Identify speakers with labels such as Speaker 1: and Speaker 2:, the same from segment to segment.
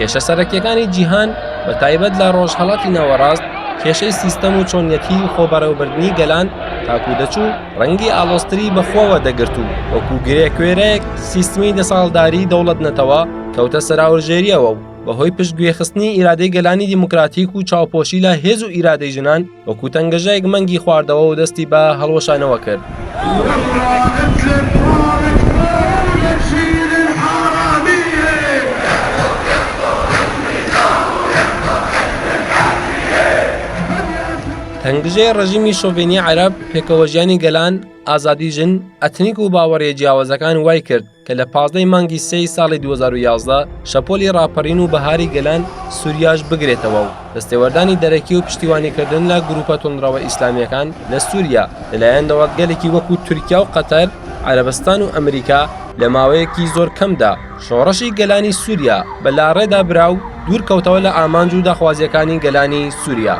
Speaker 1: کێشە سەرەکیەکانی جیهان بە تایبەت لە ڕۆژهەڵاتی ناوەڕاست کێشەی سیستەم و چۆنیەتی خۆبەرەوبردنی گەلان تاکو دەچوو ڕەنگی ئاڵۆستری بەخۆوە دەگرت و وەکو گرێکوێرەیەک سیستمی دەساڵداری دەوڵەت نەتەوە کەوتە سەراوەژێریەوە و بەهۆی پشتگوێخستنی ئیرادەی گەلانی دیموکراتیک و چاوپۆشی لە هێز و ئیرادەی ژنان وەکو تەنگەژەیەک مەنگی خواردەوە و دەستی بە هەڵوەشانەوە کرد. تەنگژەی ڕژیمی شۆڤینی عەرەب پێکەوەژیانی گەلان ئازادی ژن ئەتنیک و باوەڕێ جیاوازەکان وای کرد کە لە 15 مانگی 3 ساڵی 2011 شەپۆلی ڕاپەڕین و بەهاری گەلان سووریاش بگرێتەوە و دەستێوەردانی دەرەکی و پشتیوانیکردن لە گروپە تۆندڕەوە ئیسلامیەکان لە سووریا لەلایەن دەوڵەتگەلێکی وەکو تورکیا و قەتەر، عەرەبستان و ئەمریکا لە ماوەیەکی زۆر کەمدا شۆڕەشی گەلانی سووریا بە لاڕێدا براو دوور کەوتەوە لە ئامانج و داخوازیەکانی گەلانی سووریا.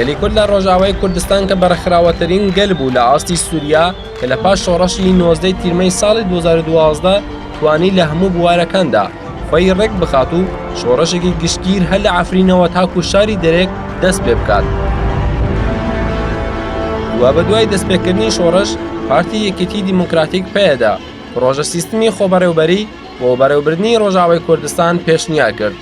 Speaker 1: گەلی کورد لە ڕۆژاوای کوردستان کە بەرەخراوەترین گەل بوو لە ئاستی سووریا کە لە پاش شۆڕەشی 19 تیرمەی ساڵی 2012 توانی لە هەموو بوارەکاندا خۆی ڕێک بخات و شۆڕەشێکی گشتگیر هەر لە عەفرینەوە تاکو شاری دەرێک دەست پێ بکات. دوای بە دوای دەستپێکردنی شۆڕەش پارتی یەکێتی دیموکراتیک پێدا پرۆژە سیستمی خۆبەرەوبەری بۆ بەرەوبردنی ڕۆژاوای کوردستان پێشنیار کرد.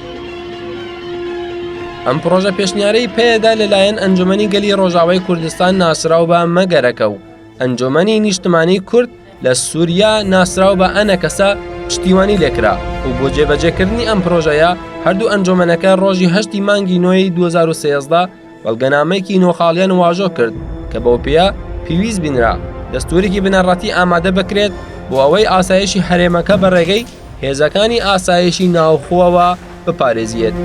Speaker 1: ئەم پرۆژە پێشنیارەی پێدا لەلایەن ئەنجومەنی گەلی ڕۆژاوای کوردستان ناسراو بە مەگەرەکە و ئەنجومەنی نیشتمانی کورد لە سووریا ناسراو بە ئەنەکەسە پشتیوانی لێکرا و بۆ جێبەجێکردنی ئەم پرۆژەیە هەردوو ئەنجومەنەکە ڕۆژی 8 مانگی نۆی 2013 بەڵگەنامەیەکی نۆخاڵیان واژۆ کرد کە بەو پێیە پێویست بینرا دەستوورێکی بنەڕەتی ئامادە بکرێت بۆ ئەوەی ئاسایشی هەرێمەکە بە ڕێگەی هێزەکانی ئاسایشی ناوخۆوە بپارێزیێت.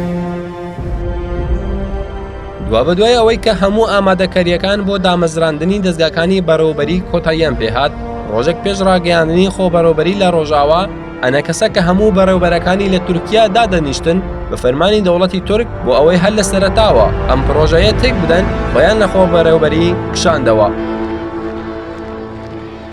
Speaker 1: دوا بە دوای ئەوەی کە هەموو ئامادەکاریەکان بۆ دامەزراندنی دەستگاکانی بەڕێوەبەری کۆتاییان پێهات، ڕۆژێک پێش ڕاگەیاندنی خۆبەرەوبەری لە ڕۆژاوا ئەنەکەسە کە هەموو بەڕێوەبەرەکانی لە تورکیا دادەنیشتن بە فەرمانی دەوڵەتی تورک بۆ ئەوەی هەر لە سەرەتاوە ئەم پرۆژەیە تێک بدەن خۆیان لە خۆبەرەوبەری کشاندەوە.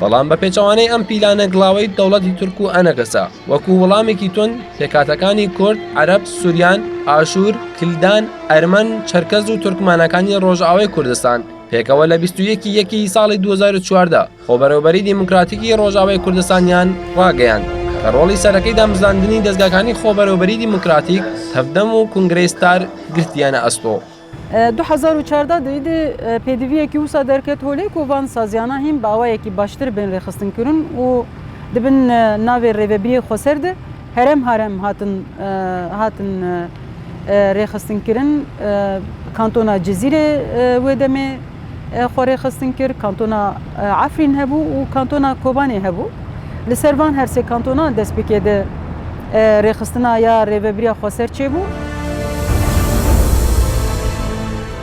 Speaker 1: بەڵام بە پێچەوانەی ئەم پیلانە گڵاوەی دەوڵەتی تورک و ئەنەکەسە وەکو وەڵامێکی تون پێکاتەکانی کورد، عەرەب، سووریان، ئاشور، کلدان، ئەرمەن، چەرکەز و تورکمانەکانی ڕۆژئاوای کوردستان پێکەوە لە 21 ساڵی 2014 خۆبەرەوبەری دیموکراتیکی ڕۆژئاوای کوردستانیان ڕاگەیاند کە ڕۆڵی سەرەکەی دامەزراندنی دەستگاکانی خۆبەرەوبەری دیموکراتیک تەفدەم و کنگرێستار گرتیانە ئەستۆ.
Speaker 2: 2014 دیدی پێدیڤیەکی وسا دەرکەت هۆلێک و وان سازیانە هیم باوایەکی باشتر بین ڕێخستنکردن و دبن ناوێ ڕێوەبیری خۆسەردە هەرم هاتن ڕێخستنکردن کانتۆنا جزیرە وێ دەمێ خۆ ڕێخستن کرد، کانتۆنا عەفرین هەبوو و کانتۆنا کۆبانێ هەبوو. لەسەر وان هەر سێ کانتۆنا دەست پێکێدە ڕێخستنا یا ڕێوەبیریە خۆسەر چێ بوو.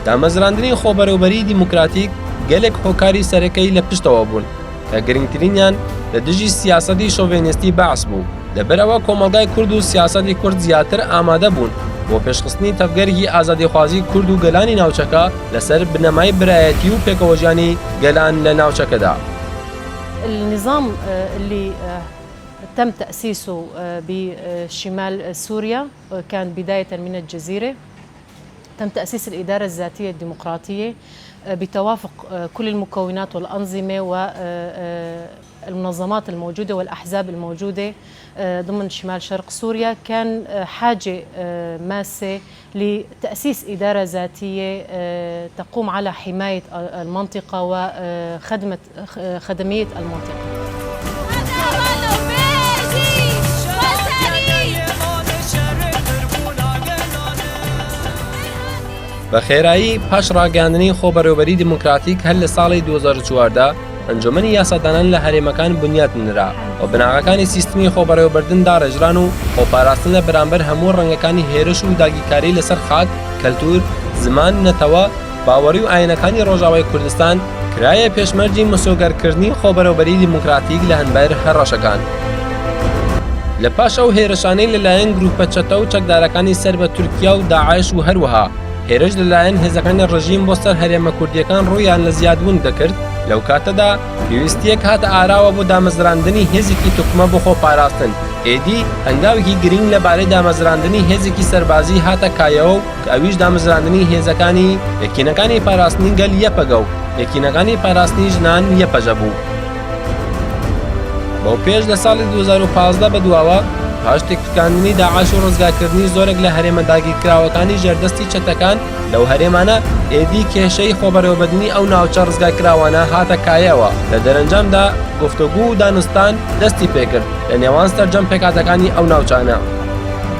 Speaker 1: دامەزراندنی خۆبەرەوبەری دیموکراتیک گەلێک هۆکاری سەرەکەی لە پشتەوە بوون کە گرنگترینیان لە دژی سیاسەتی شۆڤێنیستی بەعس بوو. لەبەرەوە کۆمەلگای کورد و سیاسەتی کورد زیاتر ئامادە بوون بۆ پێشخستنی تەفگەرێکی ئازادیخوازی کورد و گەلانی ناوچەکە لەسەر بنەمای برایەتی و پێکەوەژیانی گەلان لە ناوچەکەدا.
Speaker 3: النظام اللي تم تأسيسه بشمال سوريا كان بداية من الجزيرة. تم تأسيس الإدارة الذاتية الديمقراطية بتوافق كل المكونات والأنظمة والمنظمات الموجودة والأحزاب الموجودة ضمن شمال شرق سوريا. كان حاجة ماسة لتأسيس إدارة ذاتية تقوم على حماية المنطقة وخدمية المنطقة.
Speaker 1: بە خێرایی پاش ڕاگەاندنی خۆبەرەوبەری دیموکراتیک هەر لە ساڵی 2014 ئەنجومەنی یاسادانان لە هەرێمەکان بنیاتنرا و بناغەکانی سیستمی خۆبەرەوبردن داڕێژران و خۆپاراستن لە بەرامبەر هەموو ڕەنگەکانی هێرش و داگیرکاری لەسەر خاک، کەلتور، زمان، نەتەوە، باوەڕی و ئاینەکانی ڕۆژاوای کوردستان کرایە پێشمەرجی مسۆگەرکردنی خۆبەرەوبەری دیموکراتیک لە هەنبەر هەڕەشەکان. لە پاش ئەو هێرشانەی لەلایەن گروپە چەتە و چەکدارەکانی سەر بە تورکیا و داعش و هەروەها هێرش لەلایەن هێزەکانی ڕژیم بۆ سەر هەرێمە کوردیەکان ڕوویان لە زیادبوون دەکرد، لەو کاتەدا پێویستیەک هاتە ئاراوە بۆ دامەزراندنی هێزێکی توکمە بۆ خۆپاراستن. ئێدی هەنگاوێکی گرنگ لەبارەی دامەزراندنی هێزێکی سەربازی هاتە کایەوە و کە ئەویش دامەزراندنی هێزەکانی یەکینەکانی پاراستنی گەل یەپەگە و یەکینەکانی پاراستنی ژنان یەپەژە بوو. بەو پێش لە ساڵی 2015 بەدواوە پاش تێکفکاندنی داعش و ڕزگارکردنی زۆرێک لە هەرێمە داگیرکراوەکانی ژێردەستی چەتەکان لەو هەرێمانە ئێدی کێشەی خۆبەرەوبردنی ئەو ناوچە ڕزگارکراوانە هاتە کایەوە. لە دەرەنجامدا گفتوگو و دانوستان دەستی پێکرد لە نێوان سەرجەم پێکاتەکانی ئەو ناوچانە.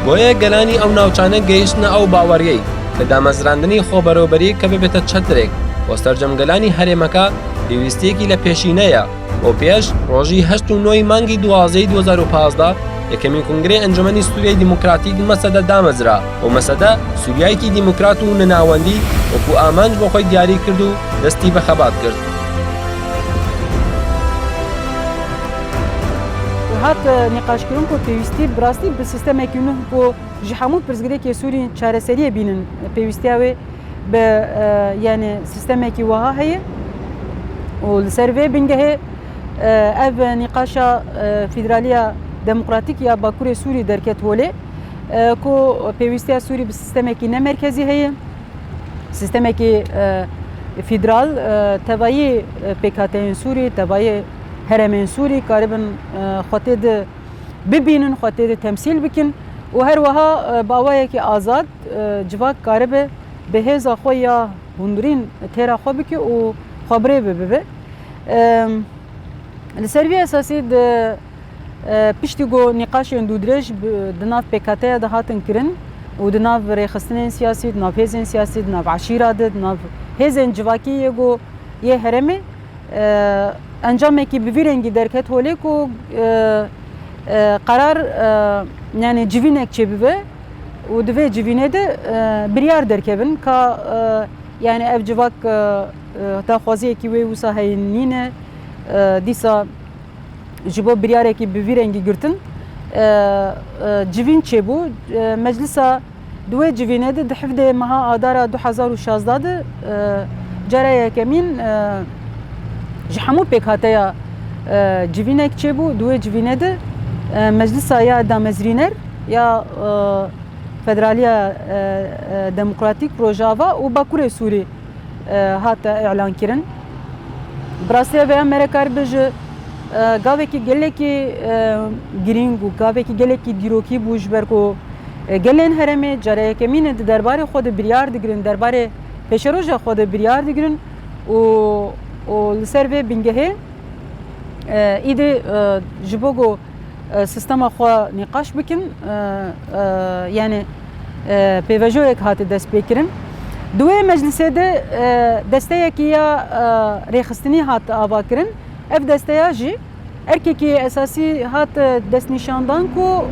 Speaker 1: بۆیە گەلانی ئەو ناوچانە گەیشتنە ئەو باوەڕیەی کە دامەزراندنی خۆبەرەوبەری کە ببێتە چەترێک بۆ سەرجەمگەلانی هەرێمەکە پێویستیەکی لە پێشینەیە. بۆ پێش ڕۆژی 8 مانگی 2015 یەکەمین کنگرەی ئەنجومەنی سووریای دیموکراتیک مەسەدە دامەزرا و مەسەدە سووریایەکی دیموکرات و نەناوەندی وەکو ئامانج بۆ خۆی دیاری کرد و دەستی بە خەبات کرد.
Speaker 2: هات نقاشکردن کو پێویستی براستی بە سیستەمێکی نو بۆ ji hemû pirzgirêkê Sûrî çareseriyê bînin pêwîstiya wê bi yani sistemekî wiha heye û li ser vê bingehê ev nîqaşa federaliya demokratîk ya Bakurê Sûrî derket holê ku pêwîstiya Sûrî bi sistemekî ne merkezî heye sistemekî federal tevayê PKK'yên Sûrî tevayê heremên Sûrî karibin xwetê de bibînin xwetê de temsîl bikin û her wiha bawayekî azad civak karibe bi hêza xwe ya hundirîn têra xwe bike û xwebirê bibe. Li ser vê esasî di piştî got nîqaşên dûdirêj di nav PKK'ya de hatin kirin û di nav rêxistinên siyasî, di nav hêzên siyasî, di nav eşîra de, di nav hêzên civakî yê got yê herêmê encamekî bi vî rengî derket holê ku qarar yani civînek çêbibe û di vê civînê de biryar derkevin ka yani ev civak daxwaziyekî wê wisa heyînîne dîsa ji bo biryarekî bi vî rengî girtin civîn çêbû meclisa di wê civînê de di hevdê meha adara 2016 de cara yekemîn ji hemû pêkhateya civînek çêbû di wê civînê de meclisa ya damezrîner ya Federaliya Demokratîk Rojava û Bakurê Sûrî hate elan kirin. Brastiya veya merekarbe ji gavekî gelekî girîng û gavekî gelekî dîrokî bû ji ber ku gelên herêmê cara yekemîn di derbarê xwe de biryar digirin derbarê pêşeroja xwe de biryar digirin û li ser vê bingehê îdî ji bo ku sistema xwe nîqaş bikin yani pêvejoyek hate dest pêkirin. Di wê meclisê de desteyekî ya rêxistinî hat avakirin. Ev desteya jî erkekî esasî hat destnîşandan ku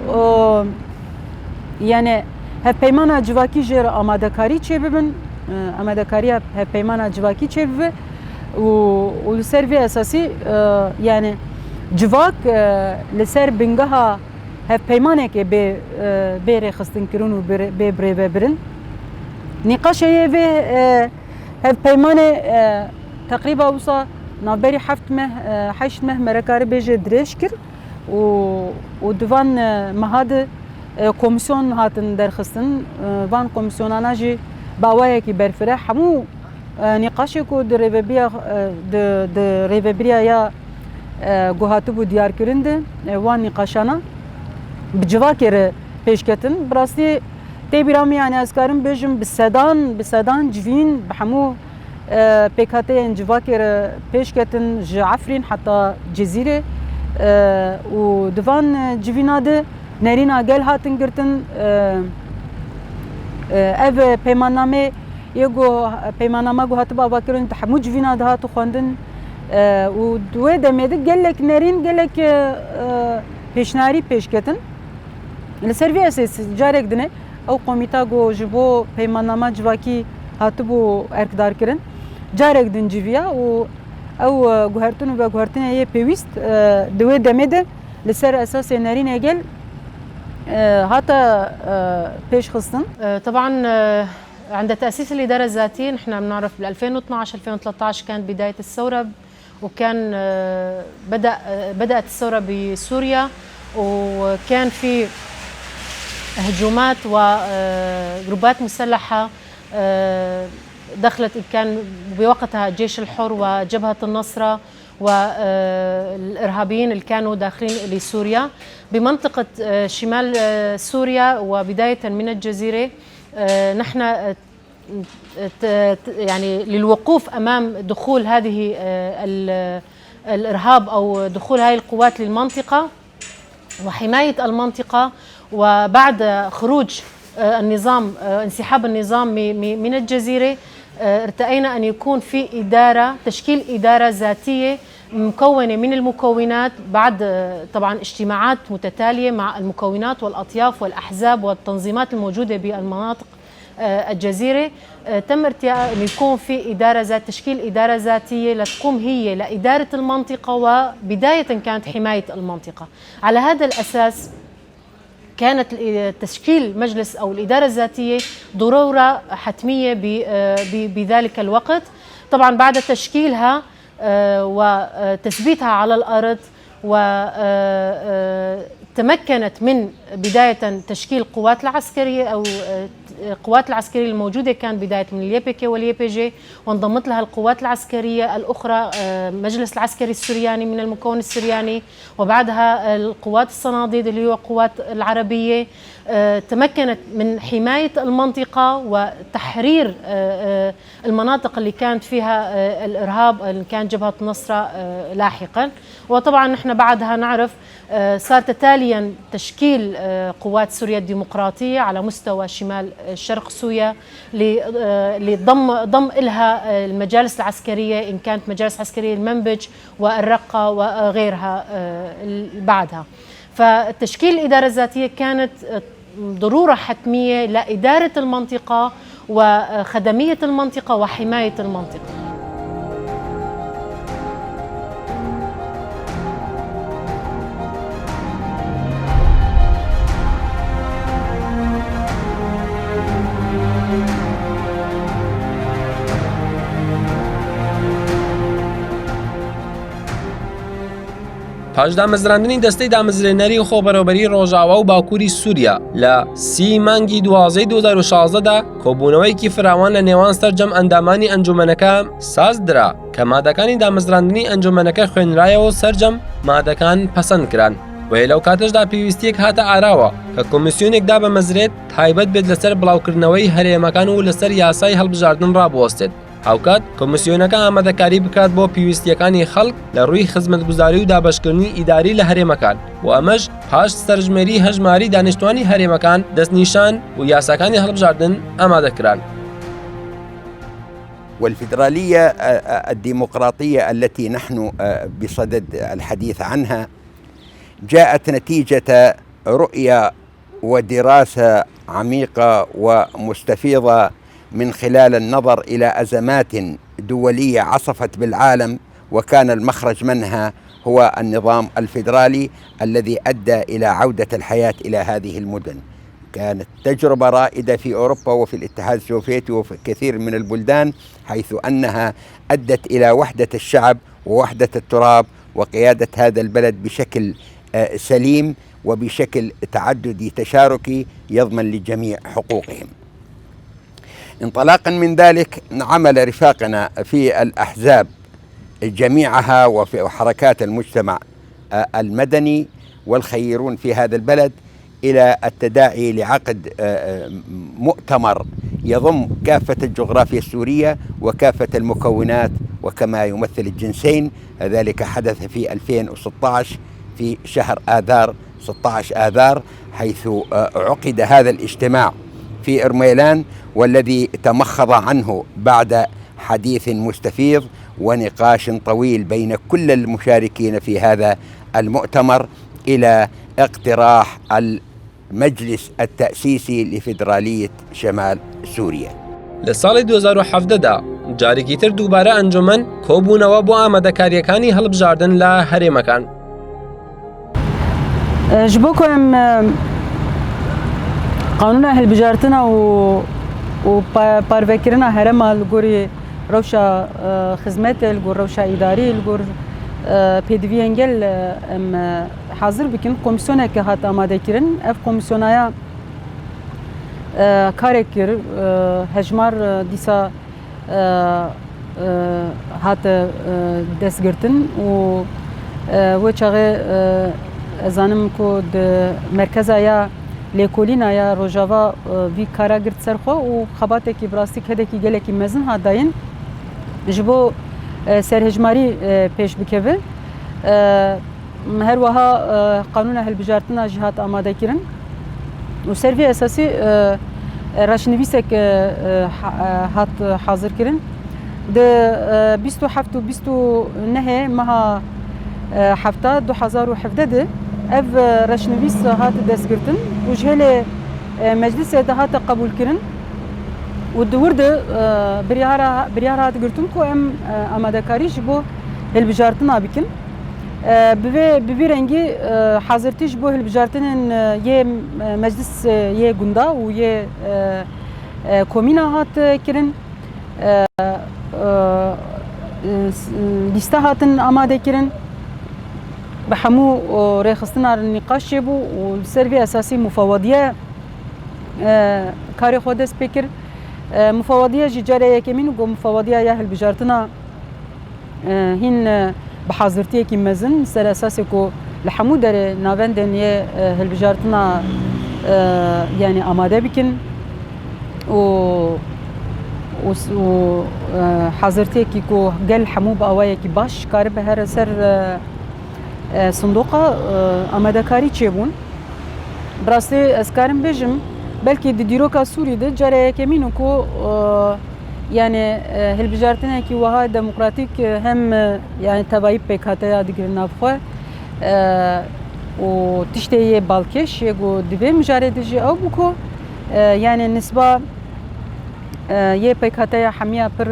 Speaker 2: yani hevpeymana civakî jê re amadekarî çêbibin amadekariya hevpeymana civakî çêbibe û li ser vê esasî yani civak li ser bingeha hevpeymanekê bê rêxistinkirin û bê birêvebirin. Nîqaşeyê vê hevpeymanê teqrîba wisa navberî 8 meh merekarî bêje dirêj kir û di van meha de komisyon hatin derxistin van komisyonana jî bawayekî berfire hemû nîqaşê ku di rêveberiya ya guhatibû diyarkirin de wan nîqaşana bi civakê re pêşketin. Bi rastî tê bîra min yani ez karim bêjim bi sedan civîn bi hemû PKK'yên civakê re pêşketin ji Efrîn heta Cezîrê û di van civîna de nerîna gel hatin girtin ev peymannamê يجو بيمانا ما جو هتبقى باكرن تحموج فينا ده هاتو خواندن ودوه دميدك قال لك نارين قال لك بيشناري بيشكتن لسيرفي اساس جارك دنه او قوميتا جو جبو بيمانا ما جواكي هاتبو اركدار كرن جارك دن جيفيا او جوهرتون و جوهرتون هي بيويست دوه دميده لسر اساس نارين اجل هاتا بيش خصن.
Speaker 3: طبعا عند تأسيس الإدارة الذاتية نحن بنعرف بال 2012 2013 كانت بداية الثورة، وكان بدأت الثورة بسوريا، وكان في هجومات وجروبات مسلحة دخلت، كان بوقتها الجيش الحر وجبهة النصرة والإرهابيين اللي كانوا داخلين لسوريا بمنطقة شمال سوريا وبداية من الجزيرة. نحن يعني للوقوف أمام دخول هذه الإرهاب أو دخول هذه القوات للمنطقة وحماية المنطقة، وبعد خروج النظام انسحاب النظام من الجزيرة ارتأينا أن يكون في تشكيل إدارة ذاتية مكونة من المكونات بعد طبعا اجتماعات متتالية مع المكونات والأطياف والأحزاب والتنظيمات الموجودة بالمناطق الجزيرة. تم ارتياء أن يكون في تشكيل إدارة ذاتية لتقوم هي لإدارة المنطقة، وبداية كانت حماية المنطقة. على هذا الأساس كانت تشكيل مجلس أو الإدارة الذاتية ضرورة حتمية بذلك الوقت. طبعا بعد تشكيلها وتثبيتها على الأرض وتمكنت من بداية تشكيل قوات العسكرية أو القوات العسكرية الموجودة كان بداية من اليبك واليبجي، وانضمت لها القوات العسكرية الأخرى مجلس العسكري السرياني من المكون السرياني، وبعدها القوات الصناديد اللي هو القوات العربية. تمكنت من حماية المنطقة وتحرير المناطق اللي كانت فيها الإرهاب اللي كان جبهة النصرة لاحقا. وطبعا نحن بعدها نعرف صار تتاليا تشكيل قوات سوريا الديمقراطية على مستوى شمال شرق سوريا لضم إلها المجالس العسكرية، إن كانت مجالس عسكرية المنبج والرقة وغيرها بعدها. فتشكيل الإدارة الذاتية كانت ضرورة حتمية لإدارة المنطقة وخدمية المنطقة وحماية المنطقة.
Speaker 1: پاش دامەزراندنی دەستەی دامەزرێنەری و خۆبەرەوەبەری ڕۆژاوا و باکووری سووریا لە 30 مانگی دوازدەی 2016دا کۆبوونەوەیەکی فراوان لە نێوان سەرجەم ئەندامانی ئەنجومەنەکە سازدرا کە مادەکانی دامەزراندنی ئەنجومەنەکە خوێنرایەوە و سەرجەم مادەکان پەسەند کران. وێ لەو کاتەشدا پێویستیەک هاتە ئاراوە کە کۆمیسیۆنێکدا بەمەزرێت تایبەت بێت لەسەر بڵاوکردنەوەی هەرێمەکان و لەسەر یاسای هەڵبژاردن ڕابوەستێت. هاوکات کۆمیسیۆنەکە ئامادەکاری بکات بۆ پێویستیەکانی خەڵک لە ڕووی خزمەتگوزاری و دابەشکردنی ئیداری لە هەرێمەکان، و ئەمەش پاش سەرژمێری هەژماری دانیشتوانی هەرێمەکان دەستنیشان و یاساکانی هەڵبژاردن ئامادەکران.
Speaker 4: والفيدرالية الديمقراطية التي نحن بصدد الحديث عنها جاءت نتيجة رؤية ودراسة عميقة ومستفيضة من خلال النظر إلى أزمات دولية عصفت بالعالم، وكان المخرج منها هو النظام الفيدرالي الذي أدى إلى عودة الحياة إلى هذه المدن. كانت تجربة رائدة في أوروبا وفي الاتحاد السوفيتي وفي كثير من البلدان، حيث أنها أدت إلى وحدة الشعب ووحدة التراب وقيادة هذا البلد بشكل سليم وبشكل تعددي تشاركي يضمن للجميع حقوقهم. انطلاقا من ذلك عمل رفاقنا في الأحزاب جميعها وفي حركات المجتمع المدني والخيرون في هذا البلد إلى التداعي لعقد مؤتمر يضم كافة الجغرافيا السورية وكافة المكونات وكما يمثل الجنسين. ذلك حدث في 2016 في شهر آذار 16 آذار، حيث عقد هذا الاجتماع في إرميلان، والذي تمخض عنه بعد حديث مستفيض ونقاش طويل بين كل المشاركين في هذا المؤتمر إلى اقتراح المجلس التأسيسي لفيدرالية شمال سوريا.
Speaker 1: لە ساڵی 2017دا جارێکی تر دووبارە ئەنجومەن کۆبوونەوە بۆ ئامادەکاریەکانی هەڵبژاردن لە هەرێمەکان.
Speaker 2: ji bo ku em qanûna hilbijartina û parvekirina herêma li gorî rewşa xizmetê li gor rewşa îdarî li gor pêdiviyên gel em hazir bikin komîsyonekê hat amadekirin. Ev komîsyonaya karek kir hejmar dîsa hat destgirtin û wê çaxê zanim ku di merkeza ya lêkolîna ya Rojava vî kara girt serxwe û xebatekî bi rastî kedekî gelekî mezin hat dayîn ji bo serhejmarî pêş bikeve. Her wiha qanûna hilbijartina jî hat amadekirin û ser vê esasî reşnivîsek hat hazirkirin. Di 27 û 29 meha hefta 2017 de ev reşnivîs hat destgirtin û ji hêlê meclisê de hat qebûlkirin û di wir de biryar hat girtin ku em amadekarî ji bo hilbijartina bikin. Bi vê rengî hazirtî ji bo hilbijartinên yê meclis yê gunda û yê komîna hat kirin. Lîsta hatin amadekirin. Bi hemû rêxistina nîqaş çêbû û li ser vê esasî mufawadiye karê xwe dest pê kir. Mufawadiye jî carê yekemîn got mufawadiya ya hilbijartina hîn bi hazirtiyekî mezin ser esasê ku li hemû derê navendên yê hilbijartina yani amade bikin û hazirtiyekî ku gel hemû bi awayekî baş karibe here ser sindoqa amadekarî çêbûn. Bi rastî ez karim bêjim belkî di dîroka Sûrî de carê yekemîn ku yani hilbijartinekî wiha demokratîk hem yani tevayî PKK'ya digirin nav xwe û tiştê yê balkêş yê got di vê mijarê de jî ew bû ku yani nisba yê PKK'ya hemiya pir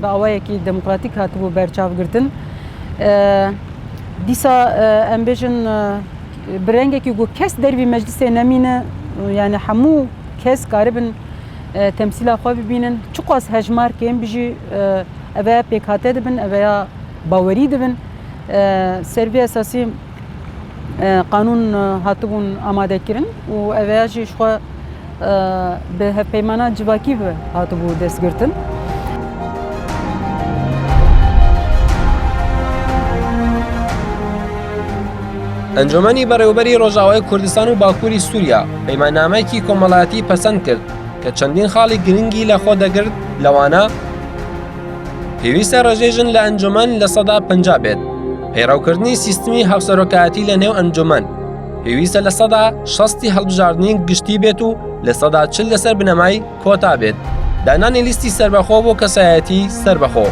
Speaker 2: bi awayekî demokratîk hatibû berçavgirtin. Dîsa em bêjin bi rengekî got kes dervî meclisê nemîne yani hemû kes karibin temsîla xwe bibînin. Çi qas hejmar kêm bijî eveya PKK dibin eveya bawerî dibin. Ser vê esasî qanûn hatibûn amadekirin û eveya jî ji xwe bi hevpeymana civakî ve hatibû destgirtin.
Speaker 1: ئەنجومەنی بەڕێوەبەری ڕۆژاوای کوردستان و باکووری سووریا پەیماننامەیەکی کۆمەڵایەتی پەسەند کرد کە چەندین خاڵی گرنگی لە خۆ دەگرت. لەوانە پێویستە ڕێژێژن لە ئەنجومەن لە سەدا 50 بێت. پەیڕەوکردنی سیستمی هاوسەرۆکایەتی لە نێو ئەنجومەن پێویستە لە سەدا 60 هەڵبژاردننی گشتی بێت و لە سەدا 40 لەسەر بنەمای کۆتا بێت. دانانی لیستی سەربەخۆ بۆ کەسایەتی سەربەخۆ.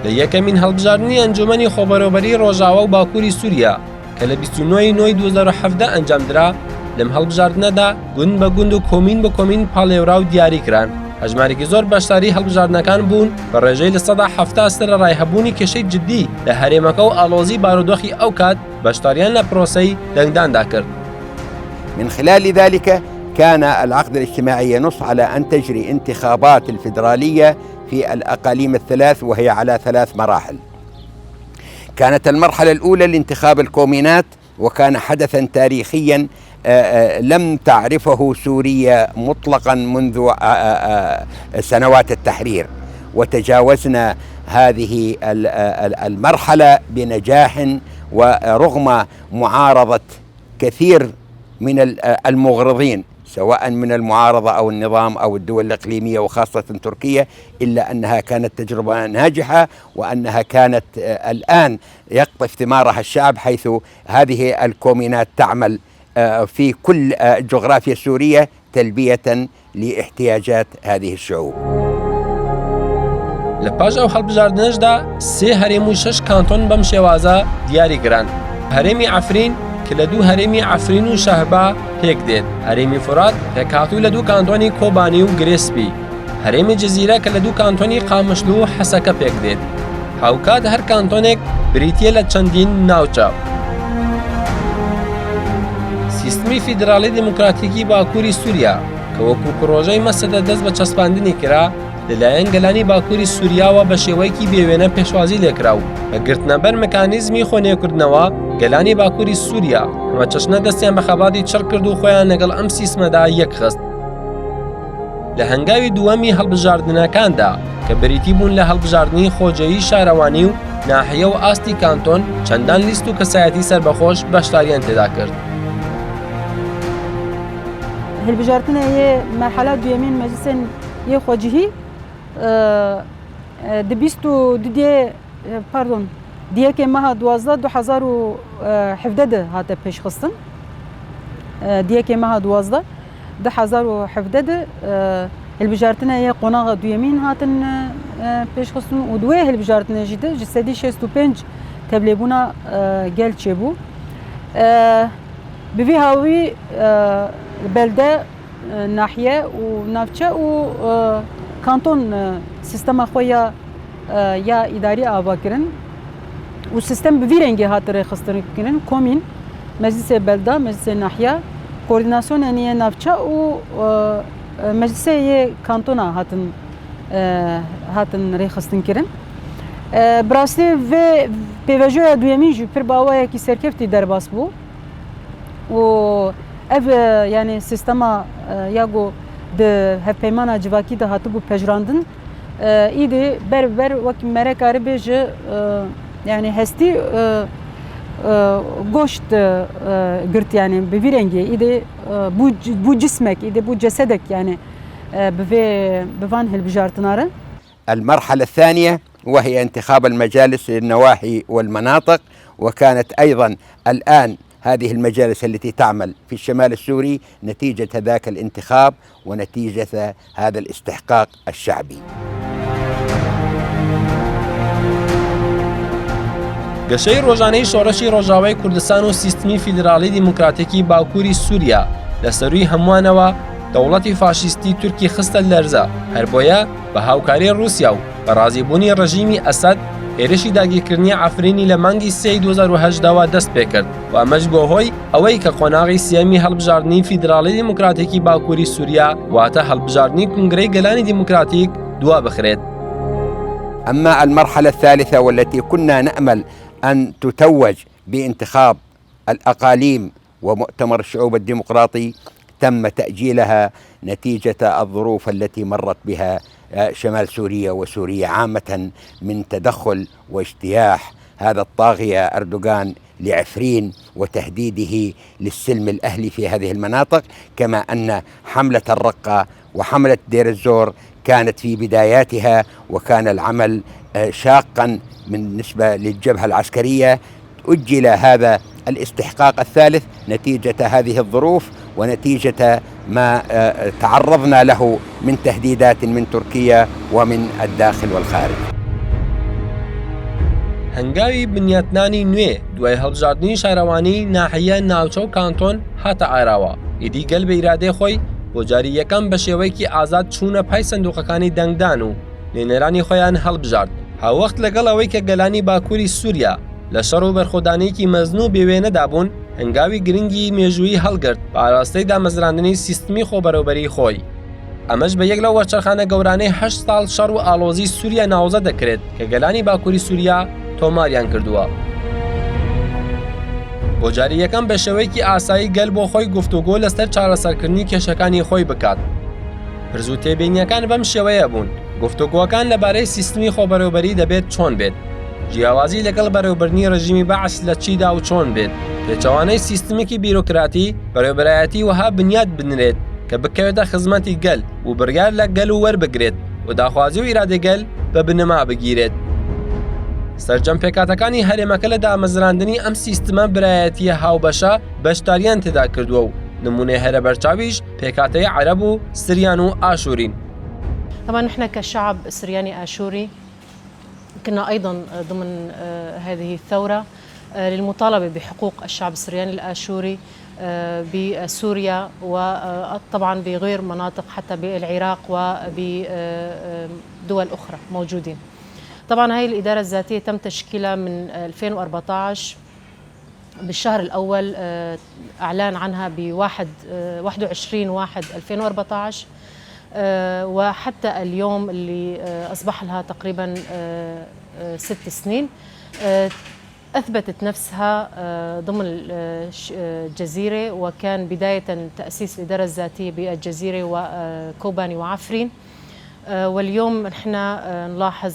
Speaker 1: لە یەکەمین هەڵبژاردننی ئەنجومەنی خۆبەرەوەبەری ڕۆژاوا و باکووری سووریا کە لە 29 نۆی 2017 ئەنجامدرا لەم هەڵبژاردنەدا گوند بە گوند و کۆمین بە کۆمین پاڵێورا و دیاریکران. هەژمارێکی زۆر بەشداری هەڵبژاردنەکان بوون بە ڕێژەی لە سەدا 70 سەر ڕایهەبوونی کێشەی جددی لە هەرێمەکە و ئاڵۆزی بارودۆخی ئەو کات بەشداریان لە پرۆسەی دەنگداندا کرد.
Speaker 4: من خلال ذلك كان العقد الاجتماعي ينص على أن تجري انتخابات الفيدرالية في الأقاليم الثلاث وهي على 3 مراحل. كانت المرحلة الأولى لانتخاب الكومينات وكان حدثا تاريخيا لم تعرفه سوريا مطلقا منذ سنوات التحرير، وتجاوزنا هذه المرحلة بنجاح ورغم معارضة كثير من المغرضين سواء من المعارضة أو النظام أو الدول الإقليمية وخاصة تركيا، إلا أنها كانت تجربة ناجحة وأنها كانت الآن يقطف ثمارها الشعب، حيث هذه الكومينات تعمل في كل الجغرافيا السورية تلبية لاحتياجات هذه الشعوب.
Speaker 1: لە پاش ئەو هەڵبژاردنەشدا سێ هەرێم و 6 کانتۆن بەم شێوازە دیاری گران. هەرێمی عەفرین کە لە دوو هەرێمی عەفرین و شەهبا پێک دێت، هەرێمی فورات پێکهاتوو لە دوو کانتۆنی کۆبانی و گرێسپی، هەرێمی جەزیرە کە لە دوو کانتۆنی قامشلو و حەسەکە پێک دێت. هاوکات هەر کانتۆنێک بریتیە لە چەندین ناوچە. سیستمی فیدراڵی دیموکراتیکی باکووری سووریا کە وەکو پرۆژەی مەسەدە دەست بە چەسپاندنی کرا لەلایەن گەلانی باکووری سووریاوە بە شێوەیەکی بێوێنە پێشوازی لێکرا و بە گرتنەبەر مەکانیزمی خۆنێکردنەوە گەلانی باکووری سووریا هەمە چەشنە دەستیان بە خەباتی چڕ کرد و خۆیان لەگەڵ ئەم سیستمەدا یەک خست. لە هەنگاوی دووەمی هەڵبژاردنەکاندا کە بریتی بوون لە هەڵبژاردننی خۆجەیی شارەوانی و ناحیە و ئاستی کانتۆن چەندان لیست و کەسایەتی سەربەخۆش بەشداریان تێدا کرد.
Speaker 2: هەڵبژاردنە یە مەرحەلە دوێمین مەجلیسên یە خۆجیهی دیەکێ مەها 2017 هاتە پێشخستن، دیەکێ مەها 2017 هەڵبژاردنە یە قۆناغا دوێمین هاتن پێشخستن و دوێ هەڵبژاردنێژی دی ji sedî 65 tevlêbûna gel çêbû. Bi vî hawî belde nahiye û navçe û kanton sistema xwe ya îdarî ava kirin û sistem bi vî rengî hat rêxistin kirin komîn, meclisê belda, meclisê nahiye, koordinasyonên yê navçe û meclisê yê kantona hatin rêxistin kirin. Bi rastî vê pêvejoya duyemîn jî pir bawayekî serkeftî derbas bû û ev yani sistema ya got di hevpeymana civakî de hatibû pejrandin îdî ber wekî me re karî bêje yani hestî goşt girt yani bi vî rengê îdî bû cismek îdî bû cesedek yani bi van hilbijartina re.
Speaker 4: المرحلة الثانية وهي انتخاب المجالس للنواحي والمناطق، وكانت أيضا الآن هذه المجالس التي تعمل في الشمال السوري نتيجة ذاك الانتخاب ونتيجة هذا الاستحقاق الشعبي.
Speaker 1: گەشەی ڕۆژانەی شۆڕشی ڕۆژاوای کوردستان و سیستمی فیدراڵی دیموکراتیکی باکووری سووریا لە سەرووی هەمووانەوە دەوڵەتی فاشیستی تورکی خستە لەرزە، هەر بۆیە بە هاوکاری رووسیا و بە ڕازیبوونی ڕژیمی ئەسەد هێرشی داگیرکردنی عەفرینی لە مانگی 2008 دەست پێ کرد و ئەمەش بۆ هۆی ئەوەی کە قۆناغی سێمی هەڵبژاردننی فیدراڵی دیموکراتیکی باکووری سووریا واتە هەڵبژاردننی کنگرەی گەلانی دیموکراتیک دوا بخرێت.
Speaker 4: أما المرحلة الثالثة والتي كنا نأمل أن تتوج بانتخاب الأقاليم ومؤتمر الشعوب الديمقراطي تم تأجيلها نتيجة الظروف التي مرت بها شمال سوريا وسوريا عامة من تدخل واجتياح هذا الطاغية أردوغان لعفرين وتهديده للسلم الأهلي في هذه المناطق، كما أن حملة الرقة وحملة دير الزور كانت في بداياتها وكان العمل شاقا بالنسبة للجبهة العسكرية. أجل هذا الاستحقاق الثالث نتيجة هذه الظروف ونتيجة ما تعرضنا له من تهديدات من تركيا ومن الداخل والخارج.
Speaker 1: هەنگاوی بنیاتنانی نوێ دوای هەڵبژاردننی شارەوانی ناحیە ناوچە و کانتۆن هاتە ئاراوە، ئیدی گەل بە ئیرادەی خۆی بۆ جاری یەکەم بە شێوەیەکی ئازاد چوونە پای سندوقەکانی دەنگدان و لێنەرانی خۆیان هەڵبژارد، هاوەخت لەگەڵ ئەوەی کە گەلانی باکووری سووریا لە شەڕ و بەرخۆدانەیەکی مەزن و بێوێنەدا بوون، هەنگاوی گرنگی مێژووی هەڵگرت بە ئاراستەی دامەزراندنی سیستمی خۆبەرەوبەری خۆی. ئەمەش بە یەک لەو وەرچەرخانە گەورانەی 8 ساڵ شەڕ و ئاڵۆزی سووریا ناوزە دەکرێت کە گەلانی باکووری سووریا تۆماریان کردووە. بۆ جاری یەکەم بە شێوەیەکی ئاسایی گەل بۆ خۆی گفتوگۆ لەسەر چارەسەرکردنی کێشەکانی خۆی بکات. پرز و تێبینیەکان بەم شێوەیە بوون، گفتوگۆکان لەبارەی سیستمی خۆبەرەوبەری دەبێت چۆن بێت، جیاوازی لەگەڵ بەرەوبردنی ڕژیمی بەعس لە چیدا و چۆن بێت، پێچەوانەی سیستمێکی بیرۆکراتی بەرەوبەرایەتی وەها بنیاد بنرێت کە بکەوێتە خزمەتی گەل و بڕیار لە گەل و وەربگرێت و داخوازی و ئیرادەی گەل بە بنەما بگیرێت. سەرجەم پێکاتەکانی هەرێمەکە لە دامەزراندنی ئەم سیستمە برایەتیە هاوبەشە بەشداریان تێدا کردووە و نمونەی هەرە بەرچاویش پێکاتەی عەرەب و سریان و ئاشورین.
Speaker 3: طبعا نحن كشعب سرياني آشوري كنا أيضا ضمن هذه الثورة للمطالبة بحقوق الشعب السرياني الآشوري بسوريا وطبعا بغير مناطق حتى بالعراق وبدول أخرى موجودين. طبعا هاي الإدارة الذاتية تم تشكيلها من 2014 بالشهر الأول، أعلان عنها ب 21/1/2014 وحتى اليوم اللي أصبح لها تقريبا 6 سنين أثبتت نفسها ضمن الجزيرة، وكان بداية تأسيس الإدارة الذاتية بالجزيرة وكوباني وعفرين، واليوم نحن نلاحظ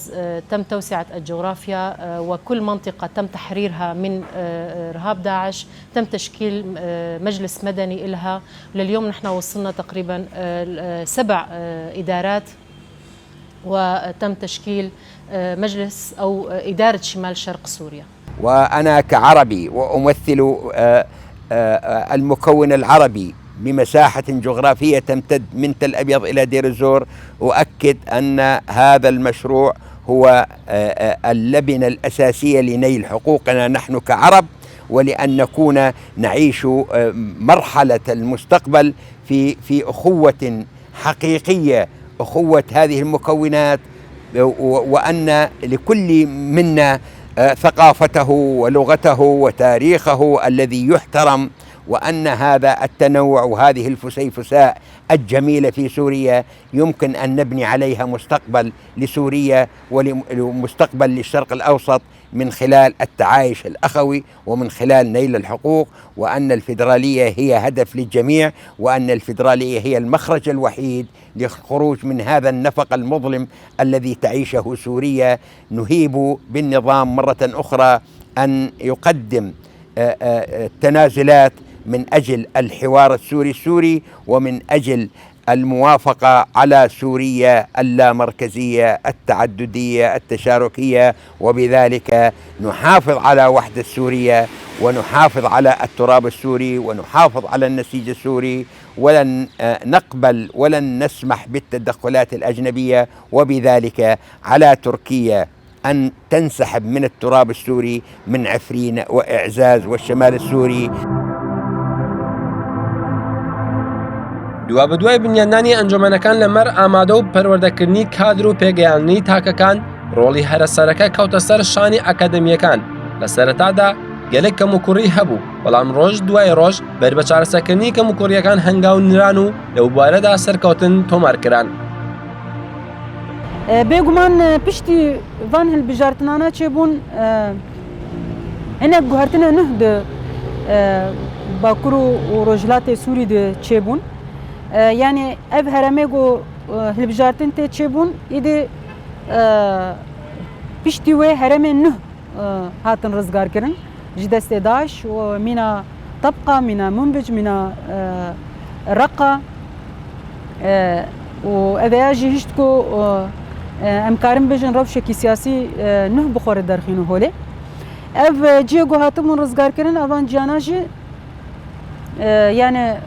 Speaker 3: تم توسعة الجغرافيا وكل منطقة تم تحريرها من إرهاب داعش، تم تشكيل مجلس مدني إلها. لليوم نحن وصلنا تقريبا 7 إدارات، وتم تشكيل مجلس أو إدارة شمال شرق سوريا.
Speaker 4: وأنا كعربي وأمثل المكون العربي بمساحة جغرافية تمتد من تل أبيض إلى دير الزور، أؤكد أن هذا المشروع هو اللبنة الأساسية لنيل حقوقنا نحن كعرب، ولأن نكون نعيش مرحلة المستقبل في أخوة حقيقية، أخوة هذه المكونات، وأن لكل منا ثقافته ولغته وتاريخه الذي يحترم، وأن هذا التنوع وهذه الفسيفساء الجميلة في سوريا يمكن أن نبني عليها مستقبل لسوريا ومستقبل للشرق الأوسط من خلال التعايش الأخوي ومن خلال نيل الحقوق، وأن الفيدرالية هي هدف للجميع، وأن الفيدرالية هي المخرج الوحيد للخروج من هذا النفق المظلم الذي تعيشه سوريا. نهيب بالنظام مرة أخرى أن يقدم تنازلات من أجل الحوار السوري ومن أجل الموافقة على سوريا اللامركزية التعددية التشاركية، وبذلك نحافظ على وحدة سوريا ونحافظ على التراب السوري ونحافظ على النسيج السوري، ولن نقبل ولن نسمح بالتدخلات الأجنبية، وبذلك على تركيا أن تنسحب من التراب السوري من عفرين وإعزاز والشمال السوري.
Speaker 1: دوا بەدوای بنیادنانی ئەنجومەنەکان لەمەر ئامادە و پەروەردەکردنی کادر و پێگەیاندنی تاکەکان، ڕۆڵی هەرەسەرەکە کەوتە سەر شانی ئەکادەمیەکان. لە سەرەتادا گەلێک کەموکوڕی هەبوو، بەڵام ڕۆژ دوای ڕۆژ بەر بە چارەسەرکردنی کەموکوڕیەکان هەنگاونران و لەو بوارەدا سەرکەوتن تۆمارکران.
Speaker 2: بێگومان پشتی van hilbijartinana çêbûn hinek guhertine nûh di Bakur û Rojhilatê Sûrî de çêbûn. Yani ev heremê got hilbijartin tê çêbûn, îdî piştî wê heremên nûh hatin rizgarkirin ji destê Daeş û mîna Tabqa, mîna Munbic, mîna Raqqa û ev ya jî hişt ku em karin bêjin rewşekî siyasî nûh bixware derxîn û holê. Ev ciyê got hatibûn rizgarkirin, evan ciyana jî yani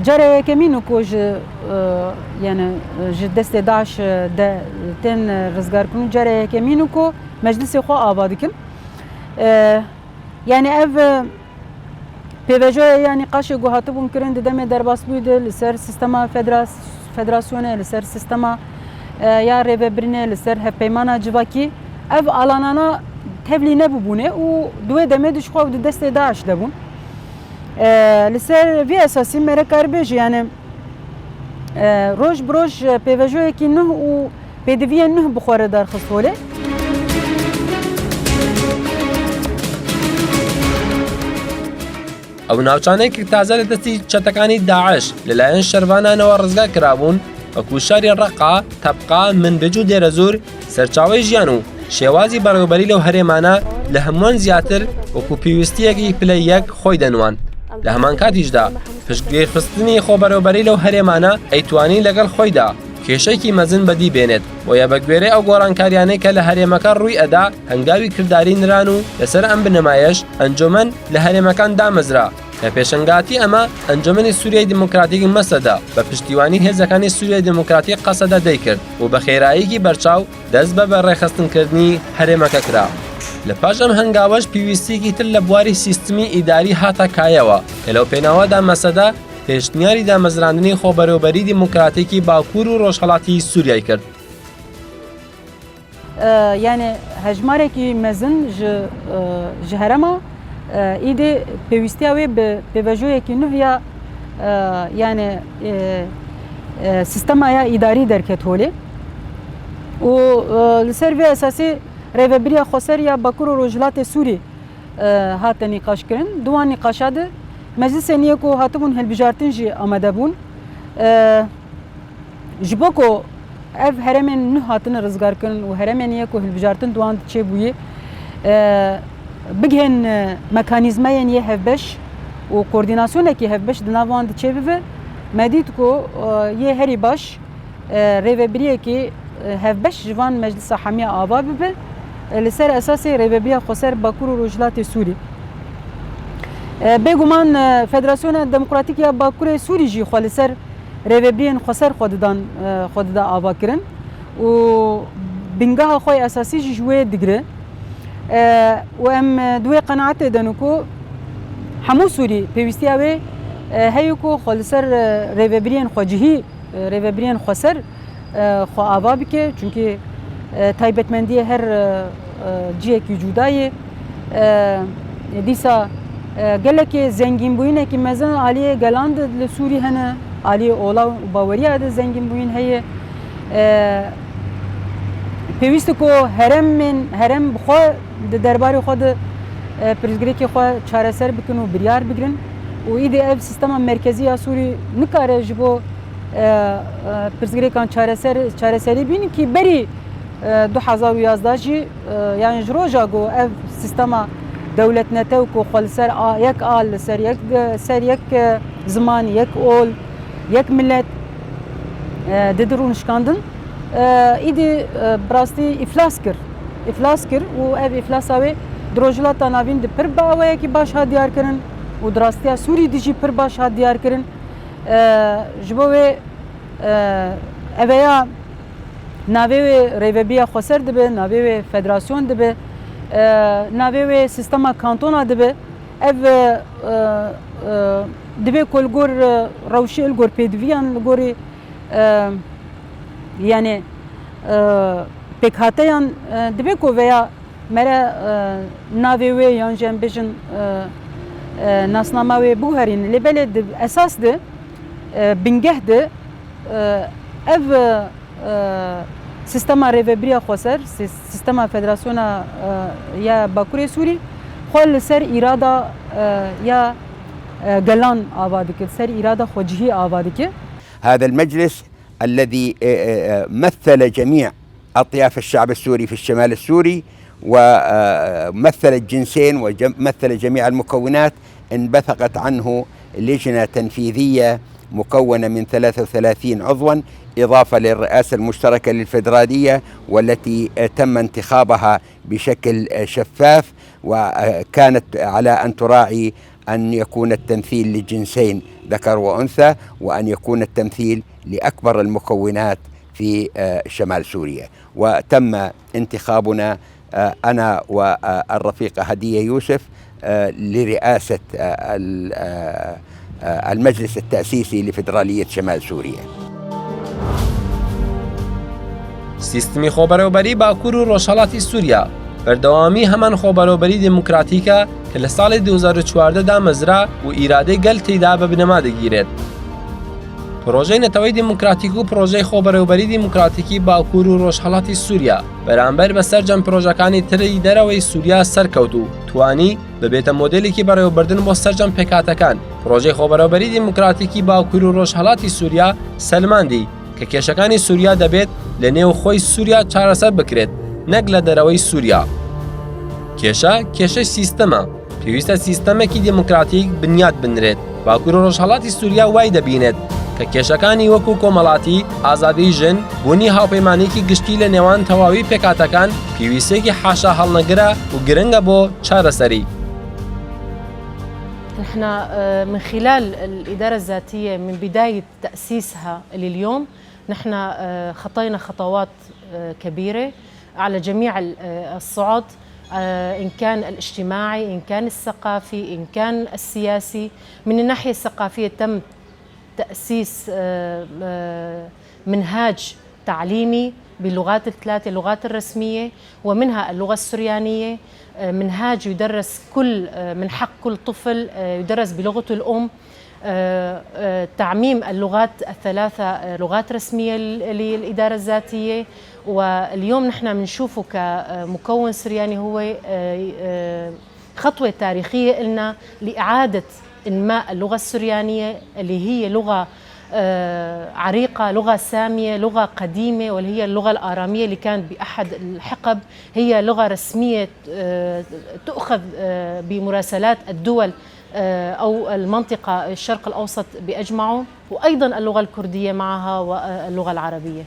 Speaker 2: carê yekemîn ku ji yani ji destê Daeş de tên rizgarkirin, carê yekemîn ku meclisê xwe ava dikin. Yani ev pêvejoya yani qaşê got hatibûn kirin di demê derbasbûyê de li ser sistema federasyonê, li ser sistema ya rêvebirînê, li ser hevpeymana civakî, ev alanana tevlî nebûbûne û duwê demê de ji xwe di destê Daeş debûn. Li ser vî esasî me re karibêje yani roj bi roj pêvejoyekî nûh û pêdiviyên nûh bixware derxist holê.
Speaker 1: ئەو ناوچانەیەکی تازە لە دەستی چەتەکانی داعش لەلایەن شەروانانەوە ڕزگار کرابوون، وەکو شاری ڕەقا، تەبقا، منبج و دێرەزور، سەرچاوەی ژیان و شێوازی بەڕێوەبەری لەو هەرێمانە لە هەمووان زیاتر وەکو پێویستیەکی پلەی یەک خۆی دەنوان. لە هەمان کاتیشدا پشتگوێخستنی خۆبەرەوبەری لەو هەرێمانە ئەیتوانی لەگەڵ خۆیدا کێشەیەکی مەزن بەدی بێنێت بۆیە بە گوێرەی ئەو گۆڕانکاریانەی کە لە هەرێمەکە ڕووی ئەدا هەنگاوی کردداری نران و لەسەر ئەم بنەمایش ئەنجومەن لە هەرێمەکان دامەزرا لە پێشنگاتی ئەمە ئەنجومەنی سووریای دیموکراتیکی مەسەدا بە پشتیوانی هێزەکانی سووریای دیموکراتی قەسەدا دەیکرد و بە خێراییکی بەرچاو دەست بە بەڕێخستنکردنی هەرێمەکە کرا. لە پاش ئەم هەنگاوەش پێویستیەکی تر لە بواری سیستمی ئیداری هاتە کایەوە کە لەو پێناوەدا مەسەدا پێشنیاری دامەزراندنی خۆبەرەوبەری دیموکراتیکی باکوور و ڕۆژهەڵاتی سووریای کرد.
Speaker 2: یعنی هەژمارێکی مەزن ji herema îdê pêwîstiya wê bi pêvajoyekî nû ya yani sistema ya îdarî derket holê û li ser vê esasî rêveberiya Xweser ya Bakur û Rojhilatê Sûrî hate nîqaşkirin. Duwan nîqaşa de meclisên yek û hatibûn hilbijartin jî amade bûn. Ji bo ku ev heremên nû hatine rizgarkirin û heremên yek û hilbijartin duwan çêbûyê bigihên mekanîzmeyên yê hevbeş û koordînasyonekî hevbeş di nav wan diçe bibe me dît ku yê herî baş rêveberiyekî hevbeş ji van Meclisa Hemiya ava bibe li ser esasê rêveberiya Xweser Bakur û Rojhilatê Sûrî. Bêguman Federasyona Demokratîk ya Bakurê Sûrî jî xwe li ser rêveberiyên Xweser xwe dida avakirin û bingeha xwe esasî jî ji wê digire. و ام دوی قناعت دنو کو همو سوری پیوستیا وی هیو کو خالصر ریوبرین خوجهی ریوبرین خسر خو آوا بکه چونکه تایبتمندی هر جیه کی جدای دیسا گله که زنگین بوینه که مثلا علی گلاند لسوری هنه علی اولا باوریا ده زنگین بوین هی پیوست کو هرم بخوا دربارê xwe de pirsgirêkê xwe çareser bikin û biryar bigirin û îdê ev sistema merkezî ya Sûrî nikare ji bo pirsgirêkan çareserî bînin ki berî 2011 jî yani ji roja got ev sistema dewletnetew ku xwe li ser yek a li ser yek zimanî yek ol yek millet didir û nişkandin îdê birastî iflas kir û ev iflasa wê di Rojhilata Navîn di pir bawayekî baş hat diyar kirin û di rastiya Sûrî de jî pir baş hat diyar kirin. Ji bo wê eveya navê wê rêveberiya Xweser dibe, navê wê federasyon dibe, navê wê sistema kantona dibe, ev dibe ku li gor rewşê li gor pêdiviyan li gorî yani pêkhateyan dibe ku veya mere navê wê yan jî em bêjin nasnama wê bûherîn lê belê esas de bingeh de ev sistema rêveberiya Xweser sistema Federasyona ya Bakurê Sûrî xwe li ser îrada ya gelan ava dikir ser îrada xwecihî ava dikir.
Speaker 4: هذا المجلس الذي مثل جميع أطياف الشعب السوري في الشمال السوري ومثل الجنسين ومثل جميع المكونات انبثقت عنه لجنة تنفيذية مكونة من 33 عضوا إضافة للرئاسة المشتركة للفيدرالية والتي تم انتخابها بشكل شفاف وكانت على أن تراعي أن يكون التمثيل للجنسين ذكر وأنثى وأن يكون التمثيل لأكبر المكونات في شمال سوريا. وتم انتخابنا أنا والرفيقة هدية يوسف لرئاسة المجلس التأسيسي لفيدرالية شمال سوريا.
Speaker 1: سیستمی خۆبەرەوبەری باکوور و ڕۆژهەڵاتی سووریا بەردەوامی هەمان خۆبەرەوبەری دیموکراتیکە کە لە ساڵی 2014 دامەزرا و ئیرادەی گەل تێیدا بە بنەما دەگیرێت. پرۆژەی نەتەوەی دیموکراتیک و پرۆژەی خۆبەرەوبەری دیموکراتیکی باکوور و ڕۆژهەڵاتی سووریا بەرامبەر بە سەرجەم پرۆژەکانی تری دەرەوەی سووریا سەرکەوت و توانی ببێتە مۆدێلێکی بەڕێوەبردن بۆ سەرجەم پێکهاتەکان. پرۆژەی خۆبەرەوبەری دیموکراتیکی باکوور و ڕۆژهەڵاتی سووریا سەلماندی کە کێشەکانی سووریا دەبێت لە نێو خۆی سووریا چارەسەر بکرێت نەک لە دەرەوەی سووریا. کێشەی سیستەمە پێویستە سیستەمێکی دیموکراتیک بنیاد بنرێت. باکوور و ڕۆژهەڵاتی سووریا وای دەبینێت کە کێشەکانی وەکو کۆمەڵاتی، ئازادی ژن، بوونی هاوپەیمانێکی گشتی لە نێوان تەواوی پێکاتەکان پێویستێکی حاشا هەڵنەگرە و گرنگە بۆ چارەسەری.
Speaker 3: نحن من خلال الإدارة الذاتية من بداية تأسيسها لليوم نحن خطينا خطوات كبيرة على جميع الصعد، إن كان الاجتماعي، إن كان الثقافي، إن كان السياسي. من الناحية الثقافية تم تأسيس منهاج تعليمي باللغات الثلاثة، اللغات الرسمية ومنها اللغة السريانية، منهاج يدرس من حق كل طفل يدرس بلغته الأم، تعميم اللغات الثلاثة لغات رسمية للإدارة الذاتية. واليوم نحن بنشوفه كمكون سرياني هو خطوة تاريخية لنا لإعادة إنماء اللغة السريانية اللي هي لغة عريقة، لغة سامية، لغة قديمة، واللي هي اللغة الآرامية اللي كانت بأحد الحقب هي لغة رسمية تؤخذ بمراسلات الدول أو المنطقة الشرق الأوسط بأجمعه، وأيضا اللغة الكردية معها واللغة العربية.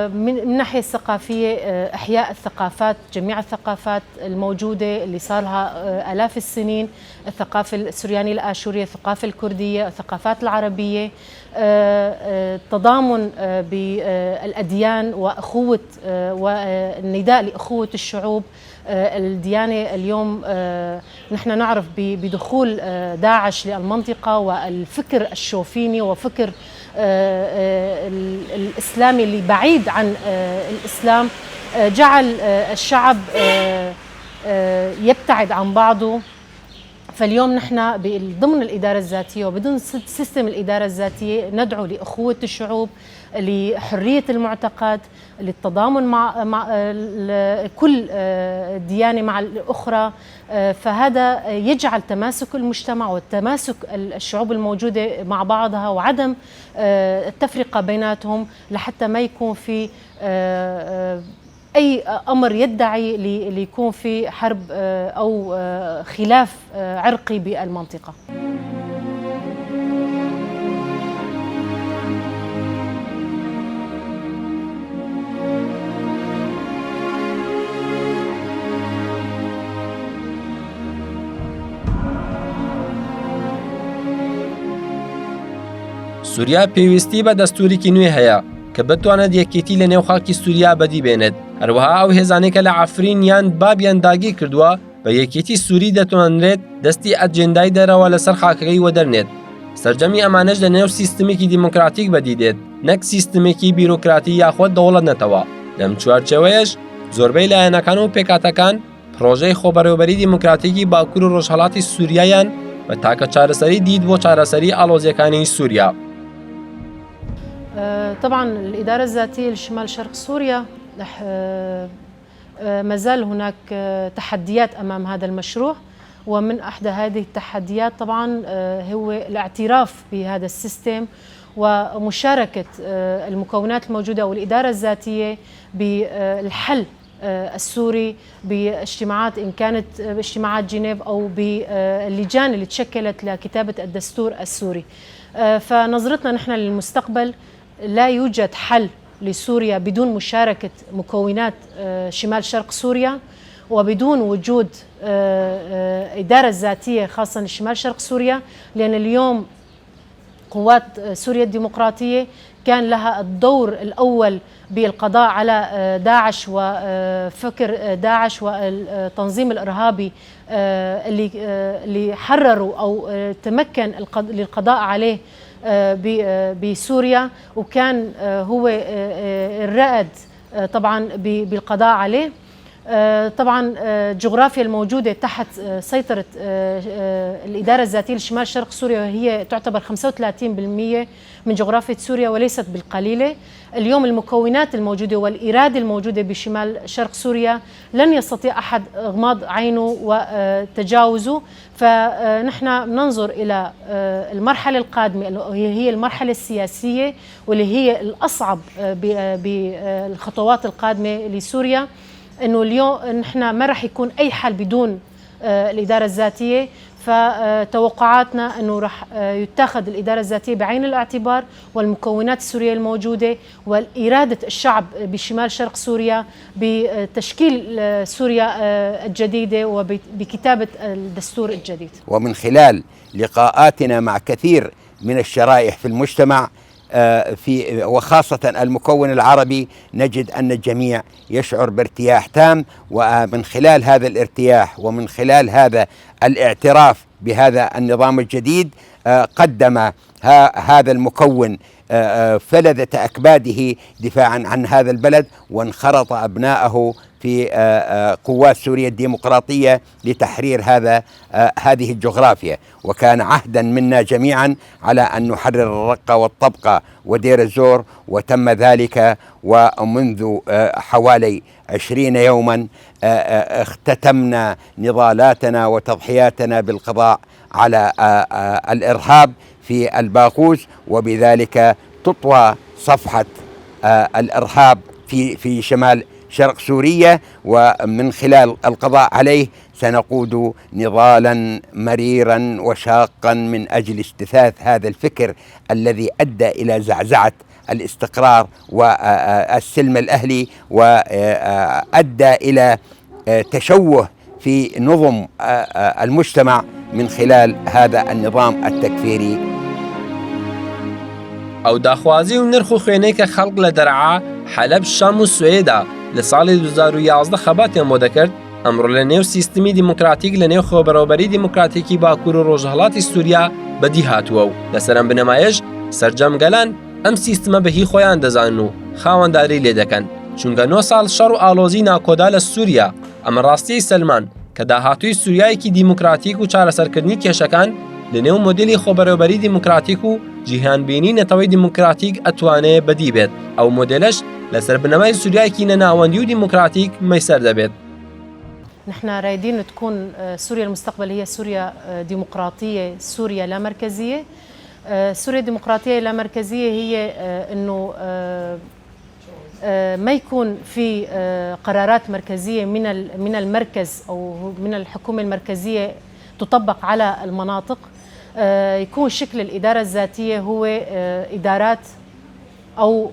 Speaker 3: من الناحية الثقافية إحياء الثقافات، جميع الثقافات الموجودة اللي صار لها آلاف السنين، الثقافة السريانية الآشورية، الثقافة الكردية، الثقافات العربية، تضامن بالأديان وأخوة والنداء لأخوة الشعوب. الديانة اليوم نحن نعرف بدخول داعش للمنطقة والفكر الشوفيني وفكر الإسلامي اللي بعيد عن الإسلام جعل الشعب يبتعد عن بعضه. فاليوم نحن ضمن الإدارة الذاتية وبدون سيستم الإدارة الذاتية ندعو لأخوة الشعوب، لحرية المعتقد، للتضامن مع كل ديانة مع الأخرى. فهذا يجعل تماسك المجتمع والتماسك الشعوب الموجودة مع بعضها وعدم التفرقة بيناتهم، لحتى ما يكون في أي أمر يدعي ليكون في حرب أو خلاف عرقي بالمنطقة.
Speaker 1: سووریا پێویستی بە دەستوورێکی نوێ هەیە کە بتوانێت یەکێتی لە نێو خاکی سووریا بەدی بێنێت. هەروەها ئەو هێزانەی کە لە عەفرین یان بابیان داگیر کردووە بە یەکێتی سووری دەتوانرێت دەستی ئەجێندای دەرەوە لەسەر خاکەکەی وەدەرنێت. سەرجەمی ئەمانەش لە نێو سیستمێکی دیموکراتیک بەدی دێت، نەک سیستمێکی بیرۆکراتی یاخۆ دەوڵەت نەتەوە. لەم چوارچێوەیەش زۆربەی لایەنەکان و پێکاتەکان پرۆژەی خۆبەڕێوەبەری دیموکراتیکی باکوور و ڕۆژهەڵاتی سووریایان بە تاکە چارەسەری دیت بۆ چارەسەری ئاڵۆزیەکانی سووریا.
Speaker 3: طبعا الإدارة الذاتية لشمال شرق سوريا ما زال هناك تحديات أمام هذا المشروع، ومن أحدى هذه التحديات طبعا هو الاعتراف بهذا السيستم ومشاركة المكونات الموجودة والإدارة الذاتية بالحل السوري باجتماعات، إن كانت باجتماعات جنيف أو باللجان اللي تشكلت لكتابة الدستور السوري. فنظرتنا نحن للمستقبل لا يوجد حل لسوريا بدون مشاركة مكونات شمال شرق سوريا وبدون وجود إدارة ذاتية خاصة لشمال شرق سوريا، لأن اليوم قوات سوريا الديمقراطية كان لها الدور الأول بالقضاء على داعش وفكر داعش والتنظيم الإرهابي اللي حرروا أو تمكن للقضاء عليه بسوريا، وكان هو الرائد طبعا بالقضاء عليه. طبعا الجغرافيا الموجودة تحت سيطرة الإدارة الذاتية لشمال شرق سوريا وهي تعتبر 35% من جغرافيا سوريا وليست بالقليلة. اليوم المكونات الموجودة والإرادة الموجودة بشمال شرق سوريا لن يستطيع أحد إغماض عينه وتجاوزه. فنحن ننظر إلى المرحلة القادمة اللي هي المرحلة السياسية واللي هي الأصعب بالخطوات القادمة لسوريا، انه اليوم نحن ما راح يكون اي حل بدون الاداره الذاتيه. فتوقعاتنا أنه رح يتخذ الإدارة الذاتية بعين الاعتبار والمكونات السورية الموجودة وإرادة الشعب بشمال شرق سوريا بتشكيل سوريا الجديدة وبكتابة الدستور الجديد.
Speaker 4: ومن خلال لقاءاتنا مع كثير من الشرائح في المجتمع وخاصة المكون العربي نجد أن الجميع يشعر بارتياح تام، ومن خلال هذا الارتياح ومن خلال هذا الاعتراف بهذا النظام الجديد قدم هذا المكون فلذة أكباده دفاعا عن هذا البلد، وانخرط أبناءه في قوات سوريا الديمقراطية لتحرير هذه الجغرافيا. وكان عهدا منا جميعا على أن نحرر الرقة والطبقة ودير الزور، وتم ذلك. ومنذ حوالي 20 يوما اختتمنا نضالاتنا وتضحياتنا بالقضاء على الإرهاب في الباغوز، وبذلك تطوى صفحة الإرهاب في شمال شرق سوريا. ومن خلال القضاء عليه سنقود نضالا مريرا وشاقا من أجل استثاث هذا الفكر الذي أدى إلى زعزعة الاستقرار والسلم الأهلي، وأدى إلى تشوه في نظم المجتمع من خلال هذا النظام التكفيري.
Speaker 1: ئەو داخوازی و نرخ و خوێنەی کە خەڵک لە دەرعا حەلەب شام و سوێدا لە ساڵی 2011 خەباتیان بۆ دەکرد، ئەمڕۆ لە نێو سیستمی دیموکراتیک لە نێو خۆبەرەوبەری دیموکراتیکی باکوور و ڕۆژهەڵاتی سووریا بەدی هاتووە و لەسەرم بنەمایش سەرجەمگەلان ئەم سیستمە بەهی خۆیان دەزانن و خاوەنداری لێ دەکەن، چونکە 9 ساڵ شەڕ و ئالۆزی ناکۆدا لە سووریا ئەمە ڕاستی سلمان کە داهاتووی سووریایەکی دیموکراتیک و چارەسەرکردنی کێشەکان لە نێو مۆدلی خۆبەرەوبەری دیموکراتیک و جیهانبینی نەتەوەی دیموکراتیک ئەتوانێت بەدی بێت. ئەو مۆدلش لەسەر بنەمای سووریایەکی نەناوەندی و دیموکراتیک مەیسەر دەبێت.
Speaker 3: نحن رايدين تكون سوريا المستقبل هي سوريا ديمقراطية، سوريا لا مركزية. سوريا ديمقراطية لا مركزية هي أنه ما يكون في قرارات مركزية من المركز أو من الحكومة المركزية تطبق على المناطق. يكون شكل الإدارة الذاتية هو إدارات أو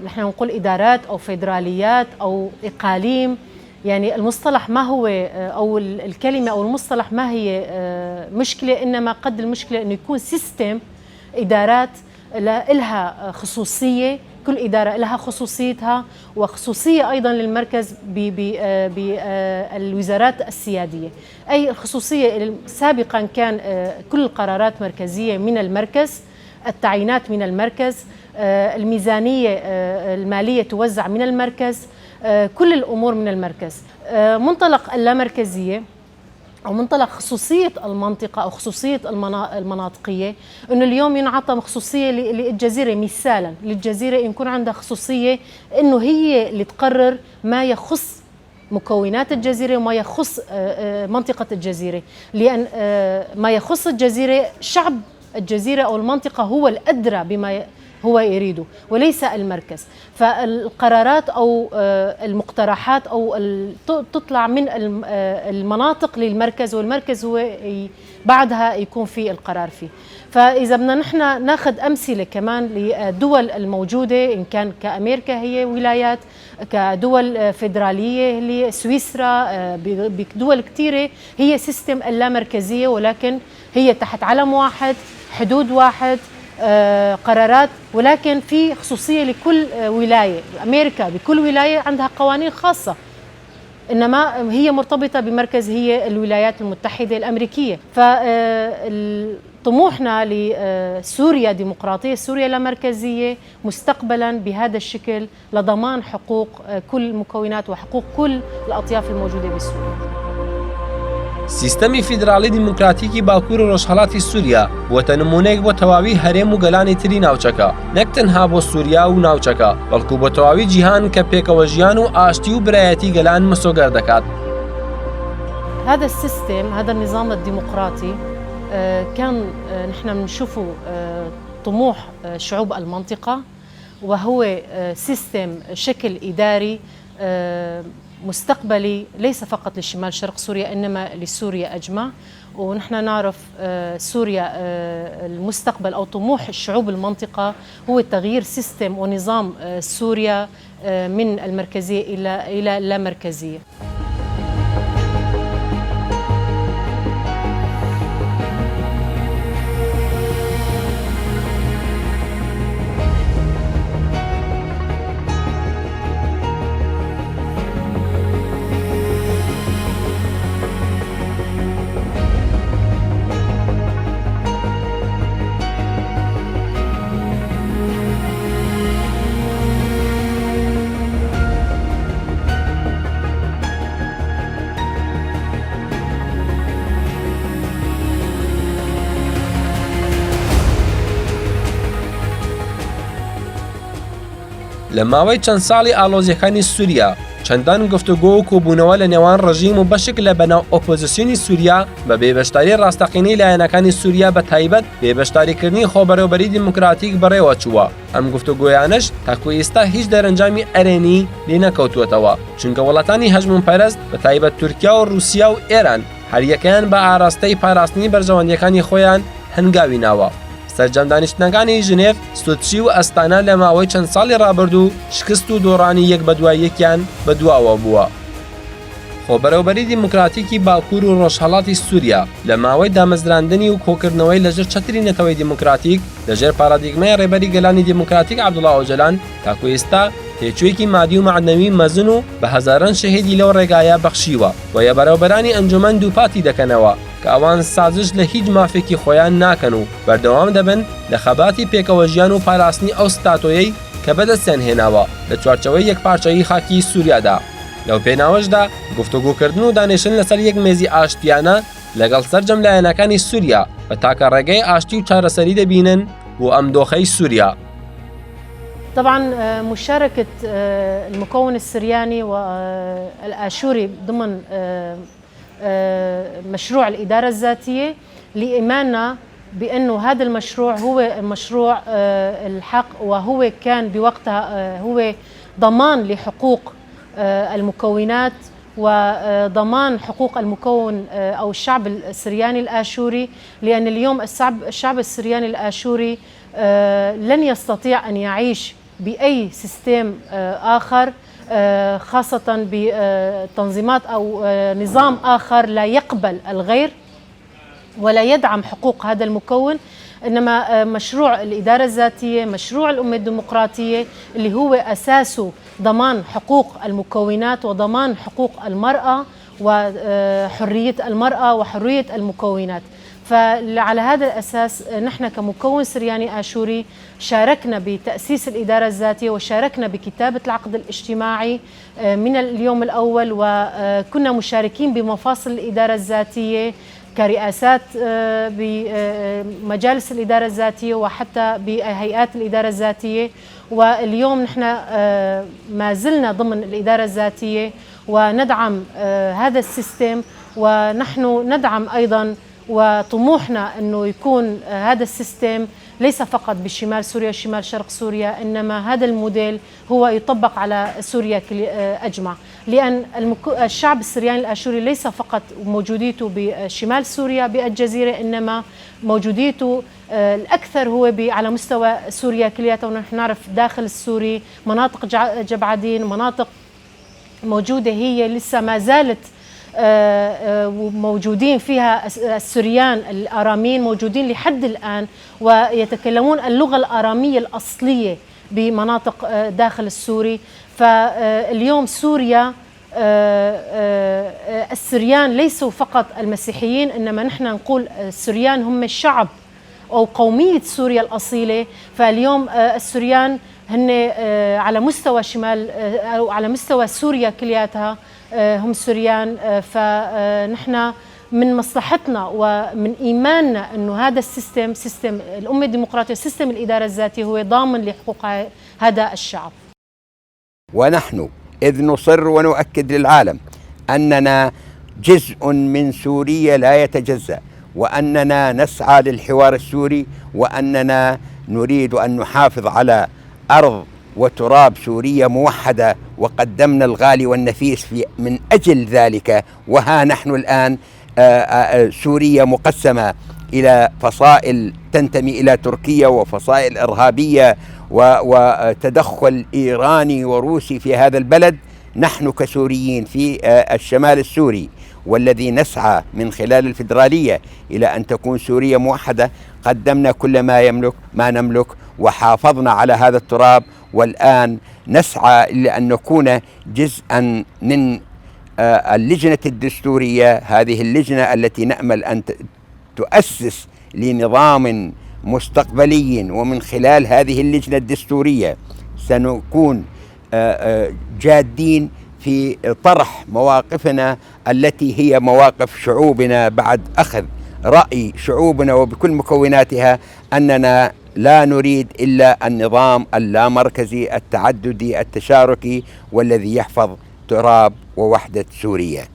Speaker 3: نحن نقول إدارات أو فيدراليات أو إقاليم. يعني المصطلح ما هو أو الكلمة أو المصطلح ما هي مشكلة، إنما قد المشكلة أنه يكون سيستم إدارات لها خصوصية، كل إدارة لها خصوصيتها وخصوصية أيضا للمركز بالوزارات السيادية. أي الخصوصية سابقا كان كل القرارات مركزية من المركز، التعيينات من المركز، الميزانية المالية توزع من المركز، كل الأمور من المركز. منطلق اللامركزية أو منطلق خصوصية المنطقة أو خصوصية المناطقية، أنه اليوم ينعطى خصوصية للجزيرة. مثالا للجزيرة يكون عندها خصوصية أنه هي اللي تقرر ما يخص مكونات الجزيرة وما يخص منطقة الجزيرة، لأن ما يخص الجزيرة شعب الجزيرة أو المنطقة هو الأدرى بما هو يريده وليس المركز. فالقرارات أو المقترحات أو تطلع من المناطق للمركز، والمركز هو بعدها يكون في القرار فيه. فإذا بدنا نحن ناخذ أمثلة كمان للدول الموجودة، إن كان كأمريكا هي ولايات، كدول فيدرالية اللي سويسرا، بدول كثيرة هي سيستم اللامركزية، ولكن هي تحت علم واحد، حدود واحد، قرارات، ولكن في خصوصية لكل ولاية. أمريكا بكل ولاية عندها قوانين خاصة، إنما هي مرتبطة بمركز هي الولايات المتحدة الأمريكية. فطموحنا لسوريا ديمقراطية، سوريا لا مركزية مستقبلا بهذا الشكل لضمان حقوق كل المكونات وحقوق كل الأطياف الموجودة بسوريا.
Speaker 1: سیستەمی فیدراڵی دیموکراتیکی باکوور و ڕۆژهەڵاتی سووریا بووەتە نمونەیەک بۆ تەواوی هەرێم و گەلانی تری ناوچەکە، نەک تەنها بۆ سووریا و ناوچەکە، بەڵکو بۆ تەواوی جیهان کە پێکەوە ژیان و ئاشتی و برایەتی گەلان مسۆگەر دەکات.
Speaker 3: هذا السيستم، هذا النظام الديمقراطي كان نحن بنشوفه طموح شعوب المنطقة، وهو سيستم شكل إداري مستقبلي ليس فقط لشمال شرق سوريا إنما لسوريا أجمع. ونحن نعرف سوريا المستقبل أو طموح الشعوب المنطقة هو تغيير سيستم ونظام سوريا من المركزية إلى اللامركزية.
Speaker 1: لە ماوەی چەند ساڵی ئاڵۆزیەکانی سووریا چەندان گفتوگۆ و کۆبوونەوە لە نێوان ڕژیم و بەشێک لە بەناو ئۆپۆزیسیۆنی سووریا بە بێبەشداری ڕاستەقینەی لایەنەکانی سووریا بە تایبەت بێبەشداریکردنی خۆبەرەوبەری دیموکراتیک بەڕێوە چووە. ئەم گفتوگۆیانش تاکو ئێستا هیچ دەرەنجامی ئەرێنی لێ نەکەوتوێتەوە، چونکە وڵاتانی هەژمون پەرست بە تایبەت تورکیا و رووسیا و ئێران هەریەکەیان بە ئاراستەی پاراستنی بەرژەوەندیەکانی خۆیان هەنگاوی ناوە. سەرجەم دانیشتنەکانی ژنێف، سوتشی و ئەستانە لە ماوەی چەند ساڵی ڕابردوو شکست و دۆڕانی یەک بە دوای یەکیان بەدواوە بووە. خۆبەرەوبەری دیموکراتیکی باکوور و ڕۆژهەڵاتی سووریا لە ماوەی دامەزراندنی و کۆکردنەوەی لەژێر چەتری نەتەوەی دیموکراتیک لەژێر پارادیگمەی ڕێبەری گەلانی دیموکراتیک عەبدوڵڵا ئۆجەلان تاکو ئێستا تێچوویەکی مادی و معنەوی مەزن و بە هەزاران شەهیدی لەو ڕێگایە بەخشیوە و یەبەرەوبەرانی ئەنجومەن دووپاتی دەکەنەوە کە ئەوان سازش لە هیچ مافێکی خۆیان ناکەن و بەردەوام دەبن لە خەباتی پێکەوە ژیان و پاراستنی ئەو ستاتۆیەی کە بەدەستیان هێناوە لە چوارچەوەی یەکپارچەیی خاکی سووریادا. لەو پێناوەشدا گفتوگۆکردن و دانیشتن لەسەر یەک مێزی ئاشتیانە لەگەڵ سەرجەم لایەنەکانی سووریا بە تاکە ڕێگەی ئاشتی و چارەسەری دەبینن بۆ ئەم دۆخەی سووریا.
Speaker 3: طبعا مشاركة المكون السرياني والآشوري ضمن مشروع الإدارة الذاتية لإيماننا بأنه هذا المشروع هو المشروع الحق، وهو كان بوقتها هو ضمان لحقوق المكونات وضمان حقوق المكون أو الشعب السرياني الآشوري، لأن اليوم الشعب السرياني الآشوري لن يستطيع أن يعيش بأي سيستم آخر، خاصة بتنظيمات أو نظام آخر لا يقبل الغير ولا يدعم حقوق هذا المكون. إنما مشروع الإدارة الذاتية، مشروع الأمة الديمقراطية اللي هو أساسه ضمان حقوق المكونات وضمان حقوق المرأة وحرية المرأة وحرية المكونات. فعلى هذا الأساس نحن كمكون سرياني آشوري شاركنا بتأسيس الإدارة الذاتية وشاركنا بكتابة العقد الاجتماعي من اليوم الأول، وكنا مشاركين بمفاصل الإدارة الذاتية كرئاسات بمجالس الإدارة الذاتية وحتى بهيئات الإدارة الذاتية. واليوم نحن ما زلنا ضمن الإدارة الذاتية وندعم هذا السيستم، ونحن ندعم أيضا وطموحنا أنه يكون هذا السيستم ليس فقط بشمال سوريا شمال شرق سوريا، إنما هذا الموديل هو يطبق على سوريا أجمع، لأن الشعب السرياني الآشوري ليس فقط موجوديته بشمال سوريا بالجزيرة، إنما موجوديته الأكثر هو على مستوى سوريا كلياتها. ونحن نعرف داخل السوري مناطق جبعدين، مناطق موجودة هي لسه ما زالت موجودين فيها السريان الآراميين موجودين لحد الآن ويتكلمون اللغة الآرامية الأصلية بمناطق داخل السوري. فاليوم سوريا السريان ليسوا فقط المسيحيين، إنما نحن نقول السريان هم الشعب أو قومية سوريا الأصيلة. فاليوم السريان هن على مستوى شمال أو على مستوى سوريا كلياتها هم سوريان. فنحن من مصلحتنا ومن إيماننا أنه هذا السيستم سيستم الأمة الديمقراطية سيستم الإدارة الذاتية هو ضامن لحقوق هذا الشعب.
Speaker 4: ونحن إذ نصر ونؤكد للعالم أننا جزء من سوريا لا يتجزأ، وأننا نسعى للحوار السوري، وأننا نريد أن نحافظ على أرض وتراب سوريا موحدة، وقدمنا الغالي والنفيس من أجل ذلك. وها نحن الآن سوريا مقسمة إلى فصائل تنتمي إلى تركيا وفصائل إرهابية وتدخل إيراني وروسي في هذا البلد. نحن كسوريين في الشمال السوري والذي نسعى من خلال الفيدرالية إلى أن تكون سوريا موحدة، قدمنا كل ما نملك وحافظنا على هذا التراب، والآن نسعى إلى أن نكون جزءا من اللجنة الدستورية، هذه اللجنة التي نأمل أن تؤسس لنظام مستقبلي، ومن خلال هذه اللجنة الدستورية سنكون جادين في طرح مواقفنا التي هي مواقف شعوبنا بعد أخذ رأي شعوبنا وبكل مكوناتها، أننا لا نريد إلا النظام اللامركزي التعددي التشاركي والذي يحفظ تراب ووحدة سوريا.